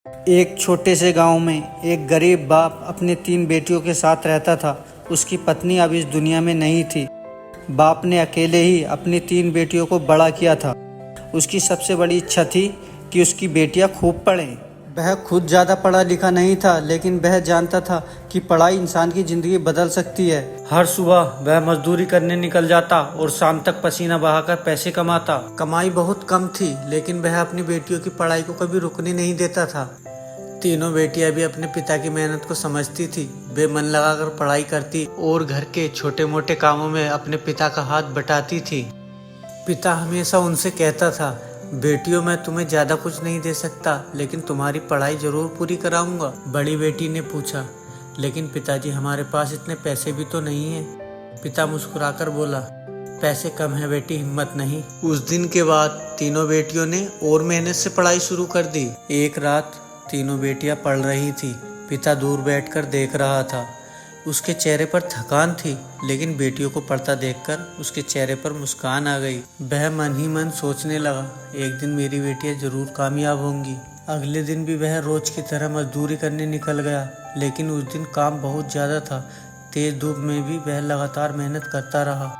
एक छोटे से गांव में एक गरीब बाप अपने 3 बेटियों के साथ रहता था। उसकी पत्नी अब इस दुनिया में नहीं थी। बाप ने अकेले ही अपनी 3 बेटियों को बड़ा किया था। उसकी सबसे बड़ी इच्छा थी कि उसकी बेटियां खूब पढ़ें। वह खुद ज़्यादा पढ़ा लिखा नहीं था, लेकिन वह जानता था कि पढ़ाई इंसान की ज़िंदगी बदल सकती है। हर सुबह वह मजदूरी करने निकल जाता और शाम तक पसीना बहाकर पैसे कमाता। कमाई बहुत कम थी, लेकिन वह अपनी बेटियों की पढ़ाई को कभी रुकने नहीं देता था। तीनों बेटियां भी अपने पिता की मेहनत को समझती थी। वे मन लगाकर पढ़ाई करती और घर के छोटे मोटे कामों में अपने पिता का हाथ बटाती थी। पिता हमेशा उनसे कहता था, बेटियों मैं तुम्हें ज्यादा कुछ नहीं दे सकता, लेकिन तुम्हारी पढ़ाई जरूर पूरी कराऊंगा। बड़ी बेटी ने पूछा, लेकिन पिताजी हमारे पास इतने पैसे भी तो नहीं है। पिता मुस्कुराकर बोला, पैसे कम है बेटी, हिम्मत नहीं। उस दिन के बाद तीनों बेटियों ने और मेहनत से पढ़ाई शुरू कर दी। एक रात तीनों बेटियां पढ़ रही थी। पिता दूर बैठकर देख रहा था। उसके चेहरे पर थकान थी, लेकिन बेटियों को पढ़ता देखकर उसके चेहरे पर मुस्कान आ गई। वह मन ही मन सोचने लगा, एक दिन मेरी बेटियां जरूर कामयाब होंगी। अगले दिन भी वह रोज की तरह मजदूरी करने निकल गया, लेकिन उस दिन काम बहुत ज्यादा था। तेज धूप में भी वह लगातार मेहनत करता रहा।